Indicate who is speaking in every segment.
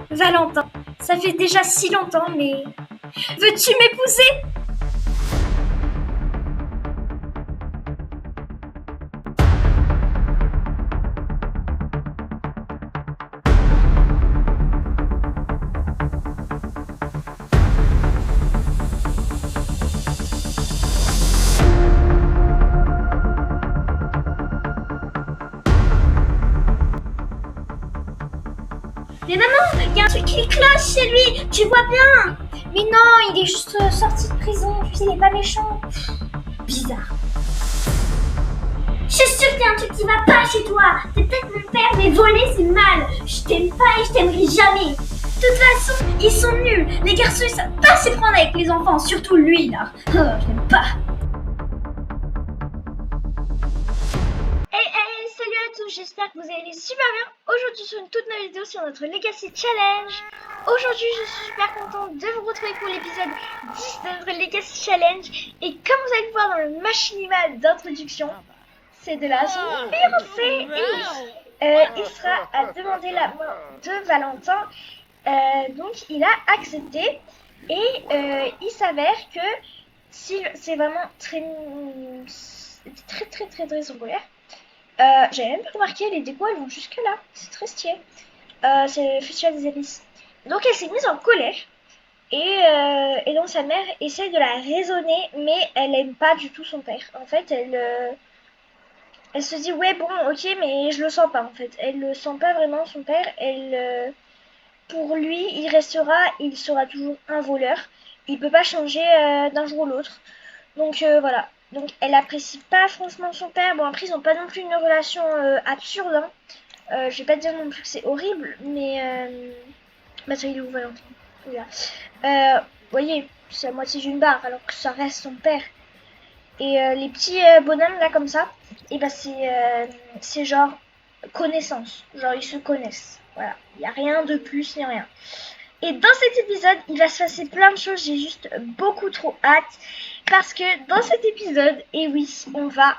Speaker 1: Valentin, ça fait déjà si longtemps, mais... Veux-tu m'épouser? Mais maman, il y a un truc qui cloche chez lui, tu vois bien. Mais non, il est juste sorti de prison, tu sais, il est pas méchant. Bizarre. Je suis sûre qu'il y a un truc qui va pas chez toi. C'est peut-être mon père, mais voler c'est mal. Je t'aime pas et je t'aimerai jamais. De toute façon, ils sont nuls. Les garçons, ils savent pas s'y prendre avec les enfants, surtout lui là. Oh, je l'aime pas. Hey, salut à tous, j'espère que vous allez super bien. Aujourd'hui sur une toute nouvelle vidéo sur notre Legacy Challenge. Aujourd'hui je suis super contente de vous retrouver pour l'épisode 10 de notre Legacy Challenge. Et comme vous allez le voir dans le machinima d'introduction, c'est de la fiancée. Isra a demandé la main de Valentin, donc il a accepté. Et il s'avère que c'est vraiment très en colère. J'avais même pas remarqué, les décos elles vont jusque là, c'est très stylé. C'est le festival des épices. Donc elle s'est mise en colère et donc sa mère essaie de la raisonner, mais elle aime pas du tout son père. En fait, elle se dit ouais bon ok mais je le sens pas en fait. Elle le sent pas vraiment son père. Pour lui il sera toujours un voleur. Il peut pas changer d'un jour à l'autre. Donc voilà. Donc elle apprécie pas franchement son père. Bon après ils ont pas non plus une relation absurde. Hein. Je vais pas dire non plus que c'est horrible, mais bah ça il est où Valentin? Vous voyez, c'est à moitié d'une barre alors que ça reste son père. Et les petits bonhommes là comme ça, et bah c'est genre connaissance, genre ils se connaissent. Voilà, il y a rien de plus ni rien. Et dans cet épisode, il va se passer plein de choses, j'ai juste beaucoup trop hâte. Parce que dans cet épisode, et oui, on va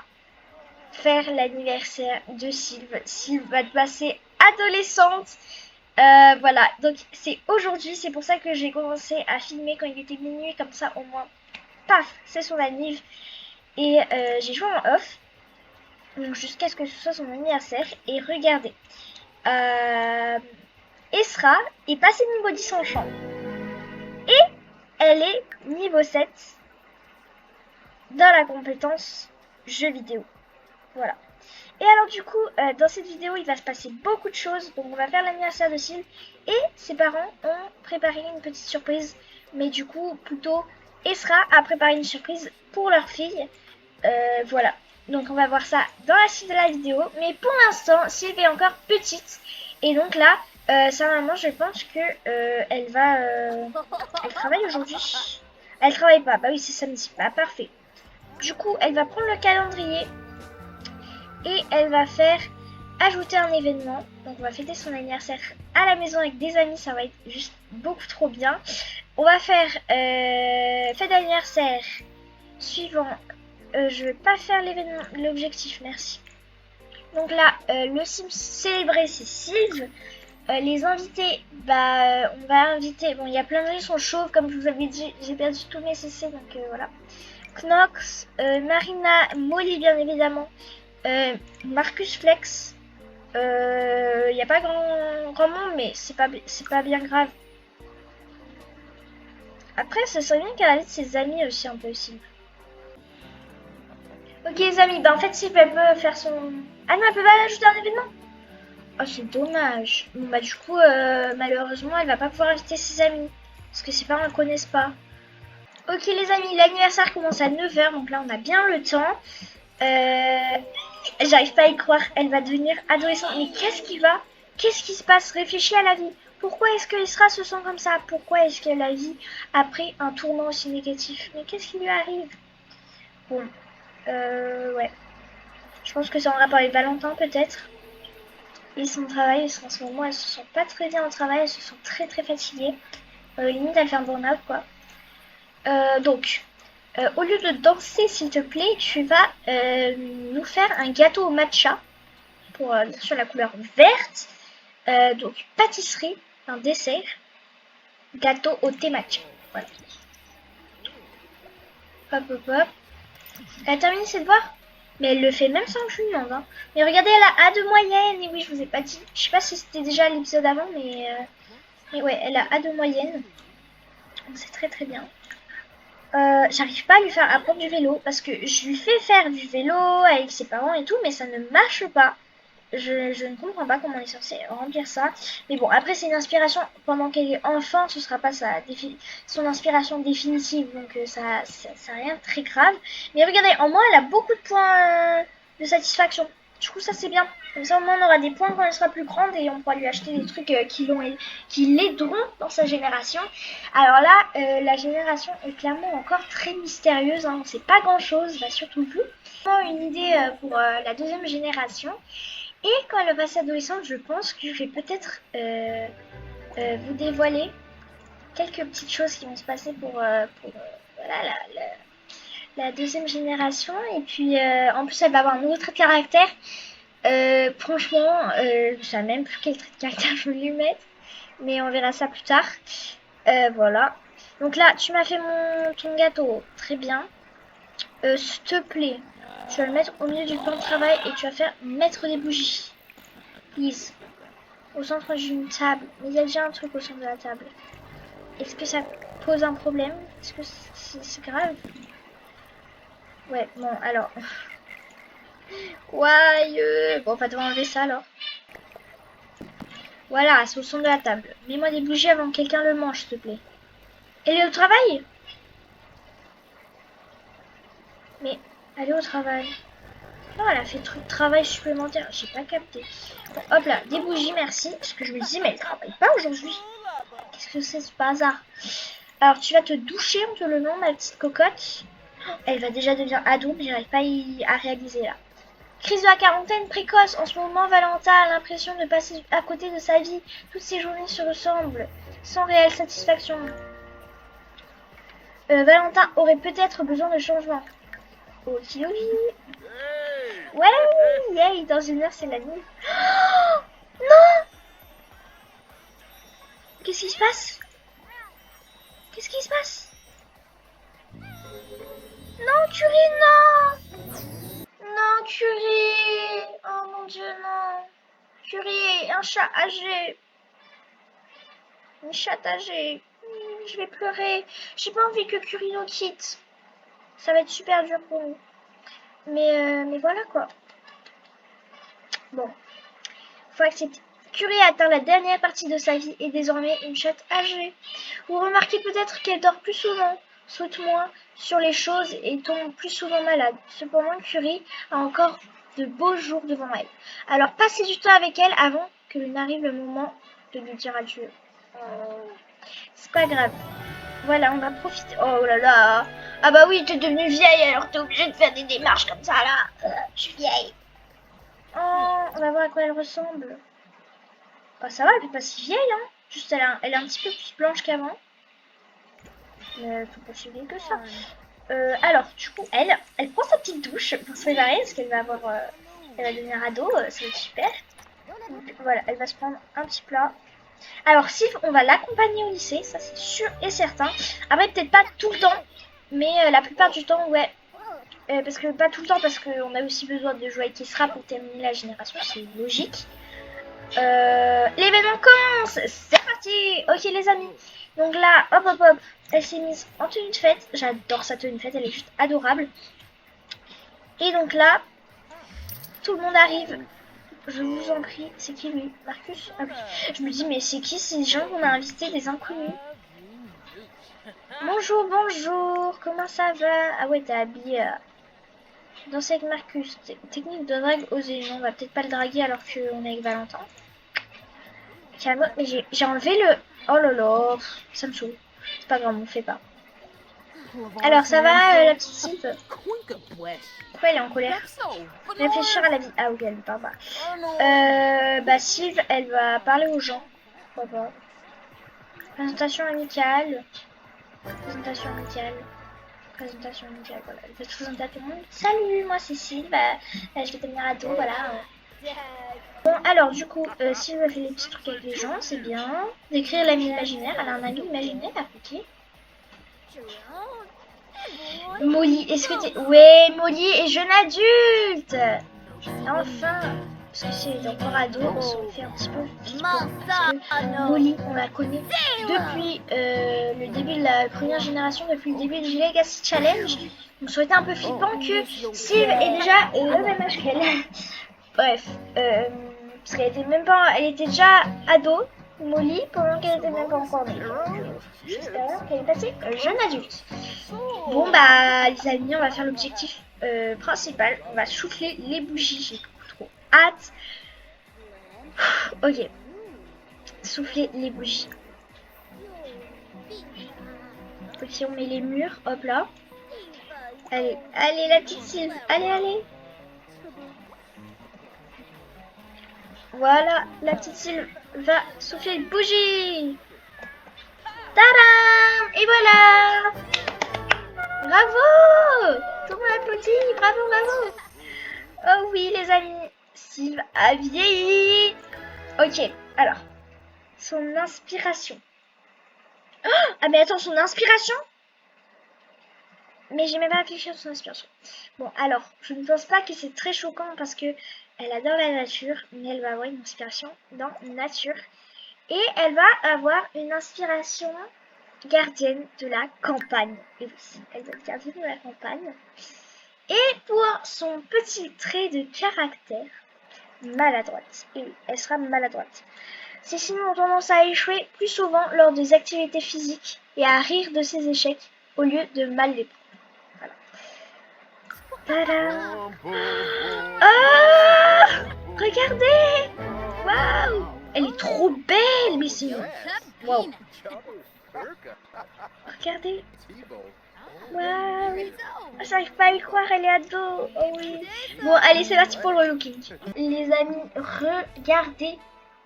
Speaker 1: faire l'anniversaire de Sylve. Sylve va passer adolescente. Voilà, donc c'est aujourd'hui, c'est pour ça que j'ai commencé à filmer quand il était minuit, comme ça au moins, paf, c'est son anniv. Et j'ai joué en off, donc jusqu'à ce que ce soit son anniversaire. Et regardez, Esra est passée niveau 10 en chant. Et elle est niveau 7 dans la compétence jeux vidéo. Voilà. Et alors du coup, dans cette vidéo, il va se passer beaucoup de choses. Donc on va faire l'anniversaire de Sylve. Et ses parents ont préparé une petite surprise. Mais du coup, plutôt, Esra a préparé une surprise pour leur fille. Voilà. Donc on va voir ça dans la suite de la vidéo. Mais pour l'instant, Sylve est encore petite. Et donc là, sa maman, je pense que elle va... elle travaille aujourd'hui. Elle travaille pas. Bah oui, c'est samedi. Bah parfait. Du coup, elle va prendre le calendrier. Et elle va faire ajouter un événement. Donc on va fêter son anniversaire à la maison avec des amis. Ça va être juste beaucoup trop bien. On va faire fête d'anniversaire suivant. Je vais pas faire l'événement, l'objectif, merci. Donc là, le sim célébré, c'est Sylve. Les invités, bah on va inviter. Bon, il y a plein de gens qui sont chauves, comme je vous avais dit. J'ai perdu tous mes CC, donc voilà. Knox, Marina, Molly, bien évidemment. Marcus Flex. Il n'y a pas grand monde, mais c'est pas bien grave. Après, ça serait bien qu'elle invite ses amis aussi un peu aussi. Ok les amis, bah en fait Sylve elle peut faire son... Ah non, elle peut pas ajouter un événement. Oh c'est dommage. Bon bah du coup malheureusement elle va pas pouvoir inviter ses amis. Parce que ses parents ne connaissent pas. Ok les amis, l'anniversaire commence à 9h, donc là on a bien le temps. J'arrive pas à y croire, elle va devenir adolescente. Mais qu'est-ce qui se passe? Réfléchis à la vie. Pourquoi est-ce que Isra se sent comme ça? Pourquoi est-ce que la vie a pris un tournant aussi négatif? Mais qu'est-ce qui lui arrive? Bon, ouais. Je pense que c'est en rapport avec Valentin peut-être. Et son travail, parce qu'en ce moment elle se sent pas très bien au travail, elle se sent très fatiguée. Limite elle fait un burn-out quoi. Donc, au lieu de danser s'il te plaît, tu vas nous faire un gâteau au matcha. Pour sur la couleur verte. Donc pâtisserie. un dessert, gâteau au thé matcha. Voilà. Hop, hop, hop. Elle a terminé ses devoirs? Mais elle le fait même sans que je lui demande. Hein. Mais regardez, elle a A de moyenne. Et oui, je vous ai pas dit. Je sais pas si c'était déjà l'épisode avant, mais ouais, elle a A de moyenne. Donc c'est très très bien. J'arrive pas à lui faire apprendre du vélo parce que je lui fais faire du vélo avec ses parents et tout, mais ça ne marche pas. Je ne comprends pas comment on est censé remplir ça. Mais bon, après, c'est une inspiration. Pendant qu'elle est enfant, ce sera pas son inspiration définitive. Donc, ça rien de très grave. Mais regardez, en moins, elle a beaucoup de points de satisfaction. Du coup, ça, c'est bien. Comme ça, au moins, on aura des points quand elle sera plus grande et on pourra lui acheter des trucs qui l'aideront dans sa génération. Alors là, la génération est clairement encore très mystérieuse. Hein. On ne sait pas grand-chose, bah, surtout plus. Une idée pour la deuxième génération. Et quand elle va passer adolescente, je pense que je vais peut-être vous dévoiler quelques petites choses qui vont se passer pour voilà, la deuxième génération. Et puis, en plus, elle va avoir un nouveau trait de caractère. Franchement, je ne sais même plus quel trait de caractère je vais lui mettre. Mais on verra ça plus tard. Voilà. Donc là, tu m'as fait ton gâteau. Très bien. S'il te plaît, tu vas le mettre au milieu du plan de travail et tu vas faire mettre des bougies. Please. Au centre d'une table. Mais il y a déjà un truc au centre de la table. Est-ce que ça pose un problème? Est-ce que c'est grave? Ouais, bon, alors. Ouais, bon, on va devoir enlever ça alors. Voilà, c'est au centre de la table. Mets-moi des bougies avant que quelqu'un le mange, s'il te plaît. Elle est au travail? Mais, elle est au travail. Non, elle a fait truc de travail supplémentaire. J'ai pas capté. Bon, hop là, des bougies, merci. Parce que je me dis, mais elle travaille pas aujourd'hui. Qu'est-ce que c'est ce bazar? Alors, tu vas te doucher en te levant, ma petite cocotte. Elle va déjà devenir ado, mais j'arrive pas à réaliser là. Crise de la quarantaine précoce. En ce moment, Valentin a l'impression de passer à côté de sa vie. Toutes ses journées se ressemblent, sans réelle satisfaction. Valentin aurait peut-être besoin de changement. Okidoki. Ouais, yay, dans une heure, c'est la nuit. Oh, non! Qu'est-ce qui se passe? Qu'est-ce qui se passe? Non, Curie, non! Non, Curie! Oh mon Dieu, non! Curie, un chat âgé! Une chatte âgée! Je vais pleurer. J'ai pas envie que Curie nous quitte. Ça va être super dur pour nous. Mais voilà quoi. Bon. Faut accepter. Curie a atteint la dernière partie de sa vie et désormais une chatte âgée. Vous remarquez peut-être qu'elle dort plus souvent, saute moins sur les choses et tombe plus souvent malade. Cependant, Curie a encore de beaux jours devant elle. Alors passez du temps avec elle avant que n'arrive le moment de lui dire adieu. C'est pas grave. Voilà, on va profiter. Oh là là. Ah bah oui, t'es devenue vieille alors t'es obligée de faire des démarches comme ça là. Je suis vieille. Oh, on va voir à quoi elle ressemble. Bah ça va, elle est pas si vieille, hein. Juste elle est un petit peu plus blanche qu'avant. Mais faut pas si vieille que ça. Alors, du coup, elle prend sa petite douche pour se préparer parce qu'elle va avoir, elle va devenir ado, ça va être super. Donc voilà, elle va se prendre un petit plat. Alors, Sylve, on va l'accompagner au lycée, ça c'est sûr et certain. Après, peut-être pas tout le temps, mais la plupart du temps, ouais. Parce que pas tout le temps, parce qu'on a aussi besoin de jouer avec Kisra pour terminer la génération, c'est logique. L'événement commence. C'est parti. Ok les amis. Donc là, hop hop hop, elle s'est mise en tenue de fête. J'adore sa tenue de fête, elle est juste adorable. Et donc là, tout le monde arrive. Je vous en prie, c'est qui lui? Marcus? Ah oui. Je me dis mais c'est qui ces gens qu'on a invités, des inconnus? Bonjour, bonjour, comment ça va? Ah ouais, t'es habillée danser avec Marcus. Technique de drague osée. Non, on va peut-être pas le draguer alors qu'on est avec Valentin. Calme, mais j'ai enlevé le... Oh là là, ça me saoule. C'est pas grave, on fait pas. Alors, ça va, la petite Sylve? Pourquoi elle est en colère? Réfléchir à la vie. Ah oui, elle ne parle pas. Bah, Sylve, elle va parler aux gens. Pourquoi pas? Présentation amicale. Présentation amicale. Présentation amicale, voilà. Elle va se présenter à tout le monde. Salut, moi c'est Sylve. Je vais devenir ado, voilà. Bon, alors du coup, si vous avez fait les petits trucs avec les gens, c'est bien. D'écrire l'ami imaginaire. Elle a un ami imaginaire, ok. Molly, est-ce que t'es... Ouais, Molly est jeune adulte. Enfin. Parce que si elle est encore ado, on se fait un petit peu flippant. Parce que Molly, on la connaît depuis le début de la première génération, depuis le début du Legacy Challenge. Donc ça aurait été un peu flippant que Sylve est déjà le même âge qu'elle. Bref, parce qu'elle était même pas, elle était déjà ado, Molly, pendant qu'elle était même pas encore née. J'espère qu'elle est passée jeune adulte. Bon bah les amis, on va faire l'objectif principal. On va souffler les bougies. J'ai trop hâte. Ok, souffler les bougies. Ok, on met les murs. Hop là. Allez, allez la petite Sylve. Allez, allez. Voilà, la petite Sylve va souffler une bougie. Tadam! Et voilà! Bravo! Tout le monde applaudit, bravo, bravo! Oh oui, les amis, Sylve a vieilli. Ok, alors, son inspiration. Oh, ah mais attends, son inspiration? Mais j'ai même pas réfléchi à son inspiration. Bon, alors, je ne pense pas que c'est très choquant parce que elle adore la nature, mais elle va avoir une inspiration dans nature. Et elle va avoir une inspiration gardienne de la campagne. Et oui, elle va être gardienne de la campagne. Et pour son petit trait de caractère, maladroite. Et oui, elle sera maladroite. Ces signes ont tendance à échouer plus souvent lors des activités physiques et à rire de ses échecs au lieu de mal les prendre. Voilà. Tadam! Oh! Regardez! Waouh! Elle est trop belle, mais c'est... Waouh! Regardez! Waouh! J'arrive pas à y croire, elle est ado! Oh oui! Bon, allez, c'est parti pour le relooking. Les amis, regardez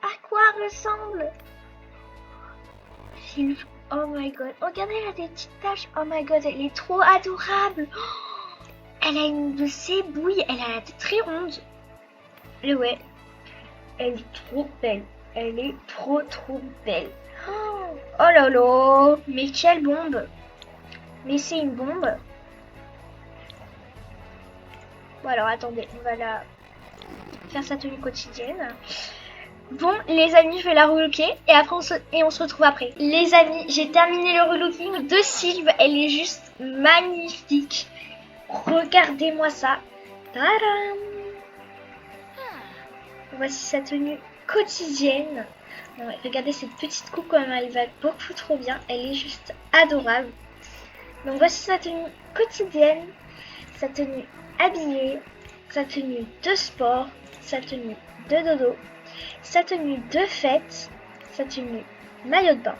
Speaker 1: à quoi ressemble Sylve. Oh my god! Regardez, elle a des petites taches! Oh my god, elle est trop adorable! Oh, elle a une de ses bouilles, elle a la tête très ronde. Et ouais, elle est trop belle. Elle est trop belle. Oh là là, mais quelle bombe! Mais c'est une bombe. Bon alors attendez, on va la faire sa tenue quotidienne. Bon les amis, je vais la relooker et après on se retrouve après. Les amis, j'ai terminé le relooking de Sylve. Elle est juste magnifique. Regardez-moi ça. Tadam! Voici sa tenue quotidienne. Non, regardez cette petite coupe comme elle va beaucoup trop bien. Elle est juste adorable. Donc voici sa tenue quotidienne, sa tenue habillée, sa tenue de sport, sa tenue de dodo, sa tenue de fête, sa tenue maillot de bain,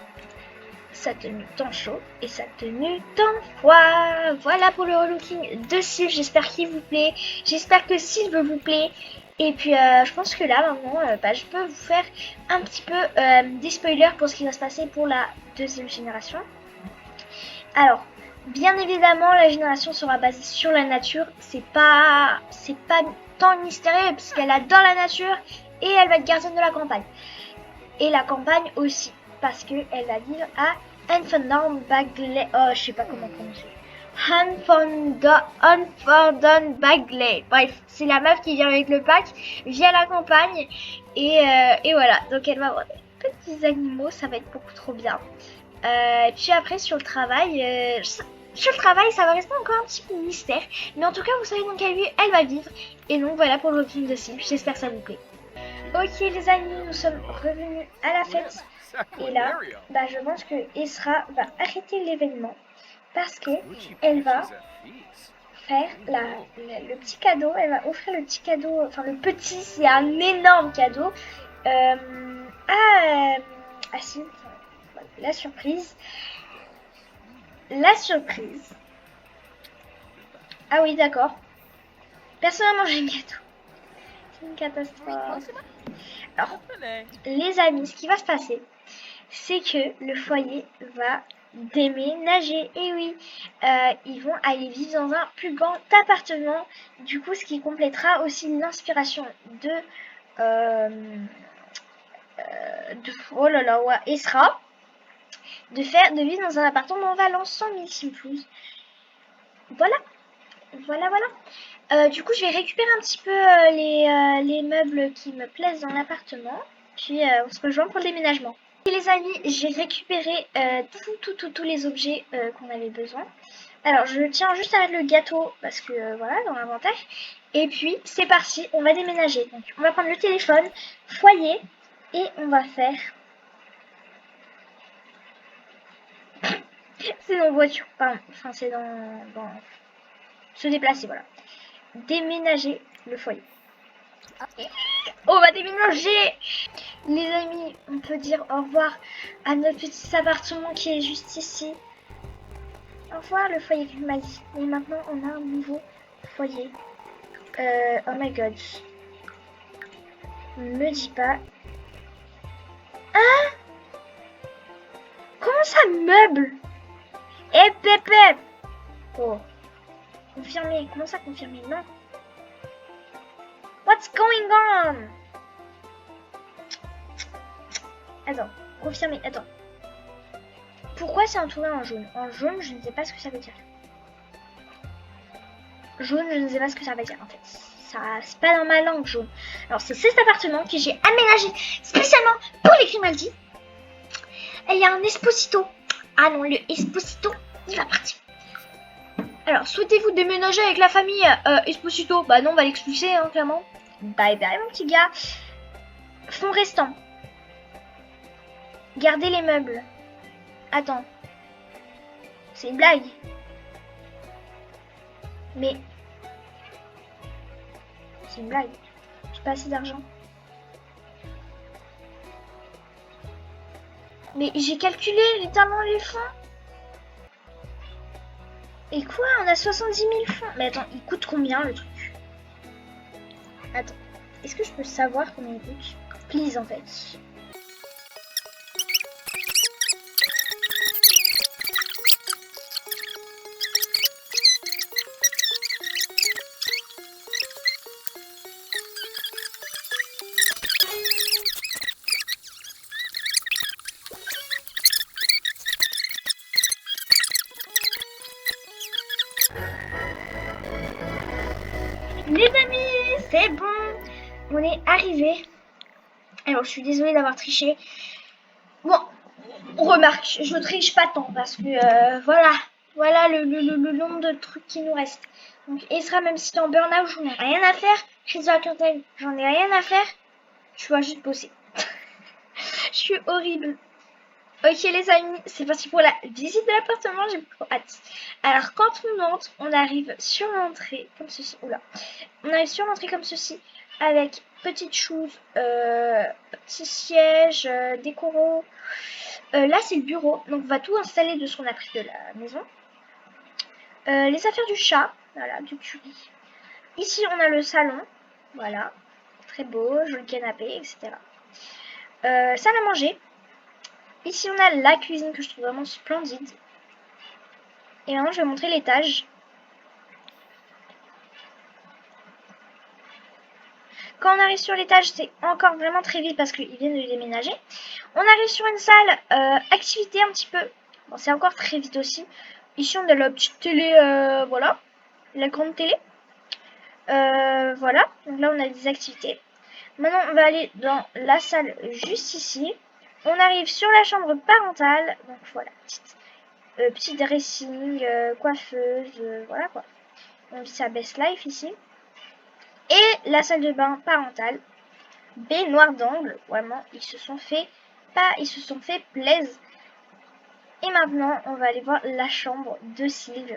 Speaker 1: sa tenue temps chaud et sa tenue temps froid. Voilà pour le relooking de Sylve. J'espère qu'il vous plaît. J'espère que Sylve vous plaît. Et puis je pense que là maintenant je peux vous faire un petit peu des spoilers pour ce qui va se passer pour la deuxième génération. Alors, bien évidemment, la génération sera basée sur la nature. C'est pas tant mystérieux parce qu'elle adore la nature et elle va être gardienne de la campagne. Et la campagne aussi, parce que elle va vivre à Hunfordon Bagley. Oh, je sais pas comment prononcer. Hunfordon Bagley. Bref, c'est la meuf qui vient avec le pack via la campagne et voilà. Donc elle va avoir des petits animaux, ça va être beaucoup trop bien. Puis après sur le travail, ça va rester encore un petit peu mystère. Mais en tout cas, vous savez dans quelle ville elle va vivre. Et donc voilà pour le film de Sylve. J'espère que ça vous plaît. Ok les amis, nous sommes revenus à la fête. Et là, je pense que Esra va arrêter l'événement. Parce que elle va faire le petit cadeau. Elle va offrir le petit cadeau. Enfin le petit, c'est un énorme cadeau. À Sylve. La surprise. Ah oui, d'accord. Personne n'a mangé le gâteau. C'est une catastrophe. Alors, les amis, ce qui va se passer, c'est que le foyer va déménager. Et oui, ils vont aller vivre dans un plus grand appartement. Du coup, ce qui complétera aussi l'inspiration euh, oh là là, ouais, Esra, de vivre dans un appartement en Valence 100 000 simples. Voilà, voilà, voilà. Du coup, je vais récupérer un petit peu les meubles qui me plaisent dans l'appartement. Puis, on se rejoint pour le déménagement. Et les amis, j'ai récupéré tous les objets qu'on avait besoin. Alors, je tiens juste à mettre le gâteau parce que voilà, dans l'inventaire. Et puis, c'est parti, on va déménager. Donc, on va prendre le téléphone, foyer, et on va faire. C'est dans voiture, pardon. Enfin, c'est dans se déplacer, voilà. Déménager le foyer. On va déménager. Les amis, on peut dire au revoir à notre petit appartement qui est juste ici. Au revoir le foyer que m'a dit. Et maintenant, on a un nouveau foyer. Oh my god. Me dis pas. Hein? Comment ça meuble? Eh pépé. Oh. Confirmé. Comment ça confirmé? Non. What's going on? Attends. Confirmé. Attends. Pourquoi c'est entouré en jaune? En jaune, je ne sais pas ce que ça veut dire. Jaune, je ne sais pas ce que ça veut dire en fait. Ça, c'est pas dans ma langue jaune. Alors c'est cet appartement que j'ai aménagé spécialement pour les Grimaldi. Et il y a un Esposito. Ah non, le Esposito, il va partir. Alors, souhaitez-vous déménager avec la famille Esposito? Bah non, on va l'expulser, hein, clairement. Bye bye, mon petit gars. Fonds restant. Gardez les meubles. Attends. C'est une blague. Mais... c'est une blague. J'ai pas assez d'argent. Mais j'ai calculé littéralement les fonds. Et quoi? On a 70 000 fonds. Mais attends, il coûte combien le truc? Attends. Est-ce que je peux savoir combien il coûte? Please, en fait. Les amis, c'est bon. On est arrivé. Alors, je suis désolée d'avoir triché. Bon, remarque, je triche pas tant parce que voilà le nombre de trucs qui nous restent. Donc, Esra, même si t'es en burn-out, j'en ai rien à faire. Crise de la clientèle, j'en ai rien à faire. Je dois juste bosser. Je suis horrible. Ok les amis, c'est parti pour la visite de l'appartement, j'ai trop hâte. Alors quand on entre, on arrive sur l'entrée comme ceci. Oula. On arrive sur l'entrée comme ceci, avec petites choses, petits sièges, des coraux. Là c'est le bureau, donc on va tout installer de ce qu'on a pris de la maison. Les affaires du chat, voilà, du curry. Ici on a le salon, voilà, très beau, joli canapé, etc. Salle à manger. Ici, on a la cuisine que je trouve vraiment splendide. Et maintenant, je vais montrer l'étage. Quand on arrive sur l'étage, c'est encore vraiment très vite parce qu'ils viennent de déménager. On arrive sur une salle activité un petit peu. Bon, c'est encore très vite aussi. Ici, on a la petite télé, voilà. La grande télé. Voilà. Donc là, on a des activités. Maintenant, on va aller dans la salle juste ici. On arrive sur la chambre parentale. Donc voilà, petit dressing, coiffeuse, voilà quoi. On dit ça Best Life ici. Et la salle de bain parentale, baignoire d'angle, vraiment, ils se sont fait plaisir. Et maintenant, on va aller voir la chambre de Sylve.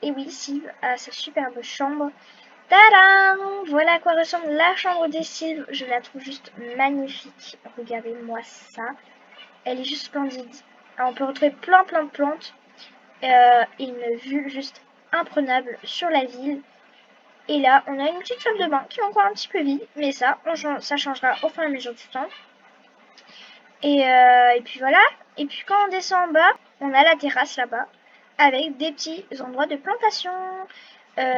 Speaker 1: Et oui, Sylve a sa superbe chambre. Tadam! Voilà à quoi ressemble la chambre de Sylve. Je la trouve juste magnifique. Regardez-moi ça. Elle est juste splendide. Alors, on peut retrouver plein de plantes. Et une vue juste imprenable sur la ville. Et là, on a une petite salle de bain qui est encore un petit peu vide, mais ça changera au fur et à mesure du temps. Et puis voilà, Et puis quand on descend en bas, on a la terrasse là-bas, avec des petits endroits de plantation.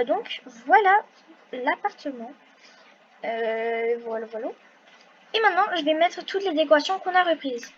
Speaker 1: Donc voilà l'appartement. Voilà, voilà. Et maintenant, je vais mettre toutes les décorations qu'on a reprises.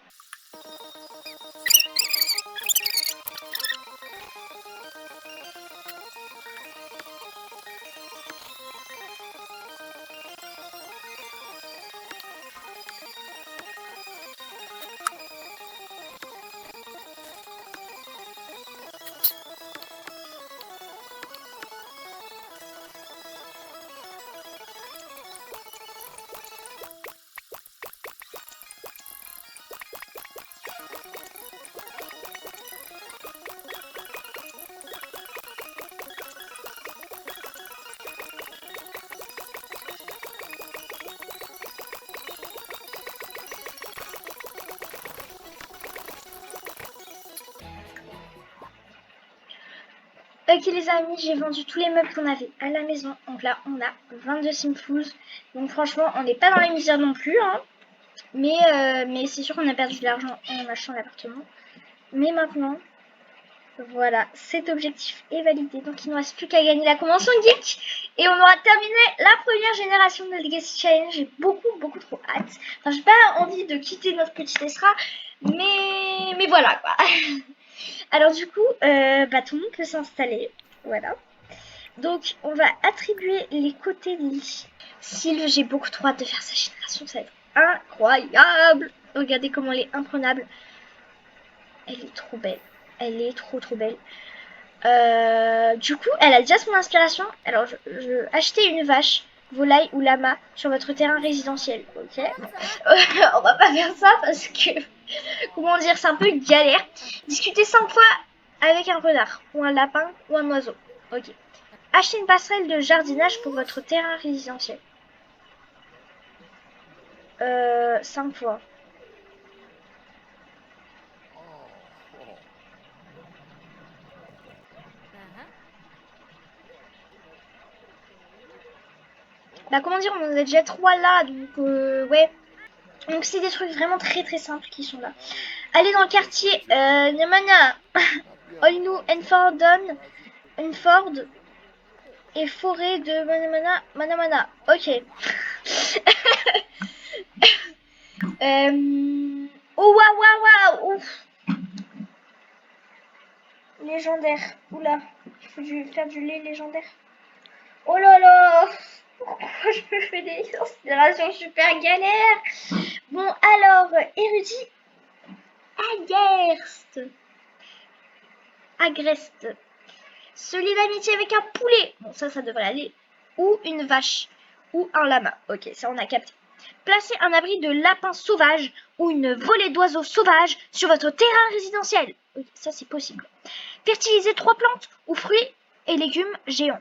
Speaker 1: Ok les amis, j'ai vendu tous les meubles qu'on avait à la maison. Donc là, on a 22 Simfous. Donc franchement, on n'est pas dans les misères non plus. Hein. Mais c'est sûr qu'on a perdu de l'argent en achetant l'appartement. Mais maintenant, voilà, cet objectif est validé. Donc il ne nous reste plus qu'à gagner la convention geek. Et on aura terminé la première génération de Legacy Challenge. J'ai beaucoup trop hâte. Enfin, j'ai pas envie de quitter notre petit Esra. Mais voilà quoi. Alors du coup, tout le monde peut s'installer. Voilà. Donc on va attribuer les côtés de lit. Sylve, j'ai beaucoup trop hâte de faire sa génération. Ça va être incroyable. Regardez comment elle est imprenable. Elle est trop belle. Elle est trop belle. Du coup, elle a déjà son inspiration. Alors, je acheter une vache, volaille ou lama sur votre terrain résidentiel. Ok. On va pas faire ça parce que, comment dire, c'est un peu galère. Discuter 5 fois avec un renard ou un lapin ou un oiseau. Ok. Acheter une passerelle de jardinage pour votre terrain résidentiel. 5 fois. Bah comment dire, on en a déjà 3 là, donc ouais. Donc c'est des trucs vraiment très simples qui sont là. Allez dans le quartier Nyamana, Olnu, Enfordon, Enford et forêt de Manamana. Ok. Oh waouh waouh ouf. Légendaire. Oula, il faut faire du lait légendaire. Oh là là. Pourquoi je me fais des considérations super galères. Bon alors, érudit Agreste. Agreste. Se lier d'amitié avec un poulet. Bon, ça devrait aller. Ou une vache. Ou un lama. Ok, ça on a capté. Placer un abri de lapins sauvages ou une volée d'oiseaux sauvages sur votre terrain résidentiel. Oui, ça c'est possible. Fertiliser 3 plantes ou fruits et légumes géants.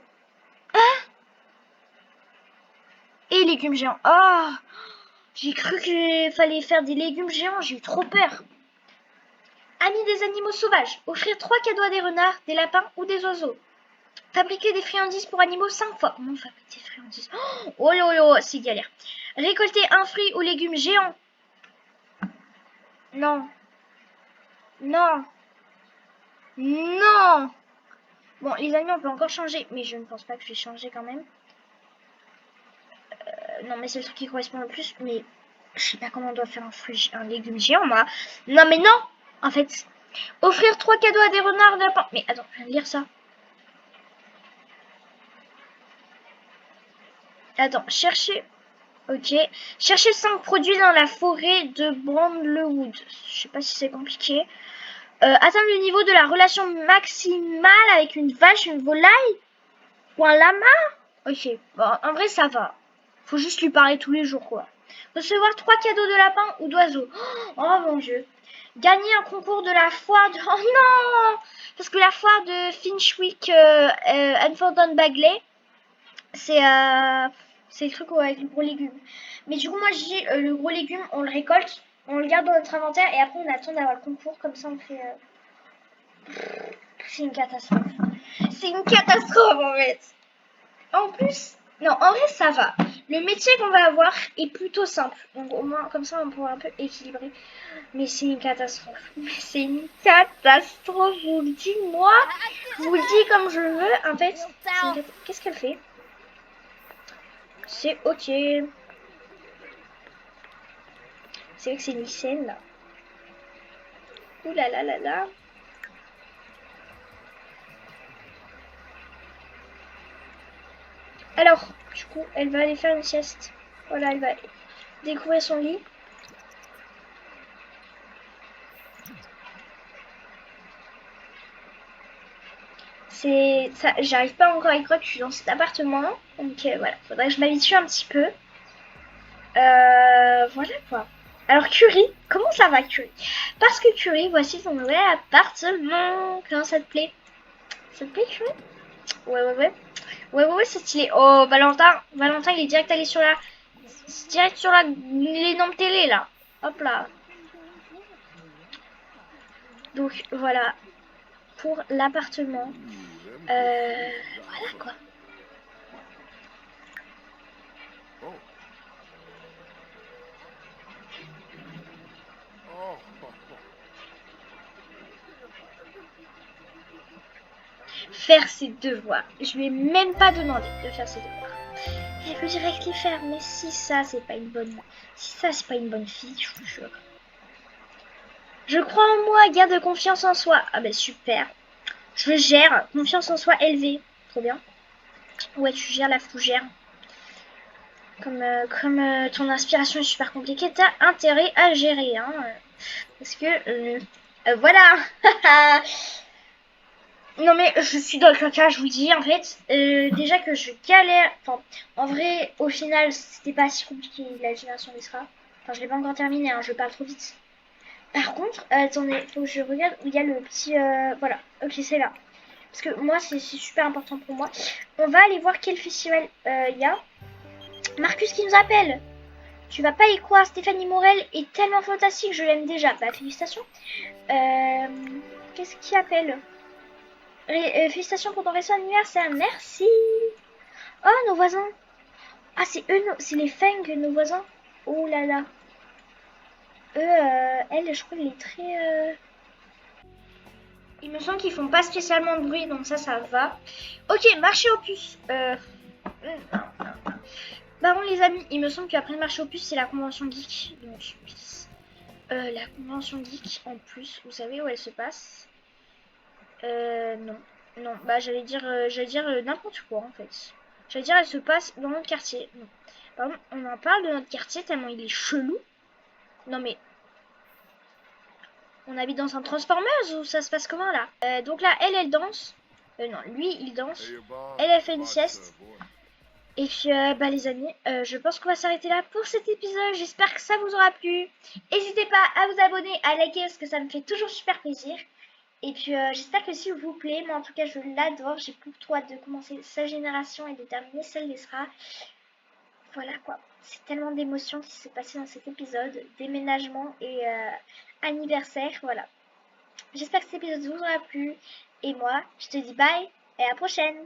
Speaker 1: Et légumes géants. Oh, j'ai cru qu'il fallait faire des légumes géants. J'ai eu trop peur. Amis des animaux sauvages. Offrir 3 cadeaux à des renards, des lapins ou des oiseaux. Fabriquer des friandises pour animaux 5 fois. Comment fabriquer des friandises? Oh là là, c'est galère. Récolter un fruit ou légume géant. Non. Non. Non. Bon, les amis, on peut encore changer. Mais je ne pense pas que je vais changer quand même. Non, mais c'est le truc qui correspond le plus. Mais je sais pas comment on doit faire un légume géant, moi. Non, mais non. En fait, offrir 3 cadeaux à des renards, lapins. Mais attends, je viens de lire ça. Attends, chercher. Ok. Chercher 5 produits dans la forêt de Brandlewood. Je sais pas si c'est compliqué. Atteindre le niveau de la relation maximale avec une vache, une volaille ou un lama. Ok. Bon, en vrai, ça va. Faut juste lui parler tous les jours, quoi. Recevoir 3 cadeaux de lapin ou d'oiseau. Oh mon dieu. Gagner un concours de la foire de... Oh non. Parce que la foire de Finchwick Unfordon Bagley, c'est le truc avec le gros légume. Mais du coup, moi, je dis le gros légume, on le récolte, on le garde dans notre inventaire et après, on attend d'avoir le concours. Comme ça, on fait... C'est une catastrophe. C'est une catastrophe, en fait. En plus, Non, en vrai, ça va. Le métier qu'on va avoir est plutôt simple. Donc, au moins, comme ça, on pourra un peu équilibrer. Mais c'est une catastrophe. Mais c'est une catastrophe, je vous le dis, moi. Je vous le dis comme je veux. En fait, qu'est-ce qu'elle fait? C'est ok. C'est vrai que c'est une scène, là. Ouh là là là là. Alors, du coup, elle va aller faire une sieste. Voilà, elle va découvrir son lit. C'est ça, j'arrive pas encore à y croire que je suis dans cet appartement. Donc voilà, faudrait que je m'habitue un petit peu. Voilà quoi. Alors Curie, comment ça va Curie? Parce que Curie, voici ton nouvel appartement. Comment ça te plaît? Ça te plaît Curie? Ouais ouais ouais. Ouais, c'est stylé. Oh Valentin il est direct allé sur l'énorme télé là. Hop là. Donc voilà pour l'appartement. Voilà quoi. Faire ses devoirs. Je lui ai même pas demandé de faire ses devoirs. Elle peut direct les faire, mais si ça c'est pas une bonne. Si ça c'est pas une bonne fille, je vous jure. Je crois en moi, garde confiance en soi. Ah ben super. Je gère, confiance en soi élevée. Trop bien. Ouais, tu gères la fougère. Comme ton inspiration est super compliquée, t'as intérêt à gérer. Hein, parce que voilà. Non mais je suis dans le caca, je vous dis en fait. Déjà que je galère. Enfin, en vrai, au final, c'était pas si compliqué la génération des Enfin, je l'ai pas encore terminé, hein, je parle trop vite. Par contre, attendez, faut que je regarde où il y a le petit. Voilà, ok, c'est là. Parce que moi, c'est super important pour moi. On va aller voir quel festival il y a. Marcus qui nous appelle. Tu vas pas y croire, Stéphanie Morel est tellement fantastique, je l'aime déjà. Bah, félicitations. Qu'est-ce qui appelle? Félicitations pour ton récent anniversaire, merci. Oh, nos voisins. Ah, c'est eux, c'est les Feng, nos voisins. Oh là là. Eux, elle, je crois qu'elle est très. Il me semble qu'ils font pas spécialement de bruit, donc ça va. Ok, marché aux puces. Bah bon, les amis, il me semble qu'après le marché aux puces, c'est la convention geek. Donc, la convention geek, en plus, vous savez où elle se passe? Non. Non, bah j'allais dire n'importe quoi, en fait. J'allais dire, elle se passe dans notre quartier. Non. Par contre, on en parle de notre quartier tellement il est chelou. Non mais, on habite dans un Transformers ou ça se passe comment là? Donc là, elle danse. Non, lui, il danse. Elle fait une sieste. Et puis, bah les amis, je pense qu'on va s'arrêter là pour cet épisode. J'espère que ça vous aura plu. N'hésitez pas à vous abonner, à liker parce que ça me fait toujours super plaisir. Et puis, j'espère que s'il vous plaît, moi en tout cas, je l'adore. J'ai plus trop hâte de commencer sa génération et de terminer celle d'Esra. Voilà quoi. C'est tellement d'émotions qui s'est passé dans cet épisode. Déménagement et anniversaire. Voilà. J'espère que cet épisode vous aura plu. Et moi, je te dis bye et à la prochaine.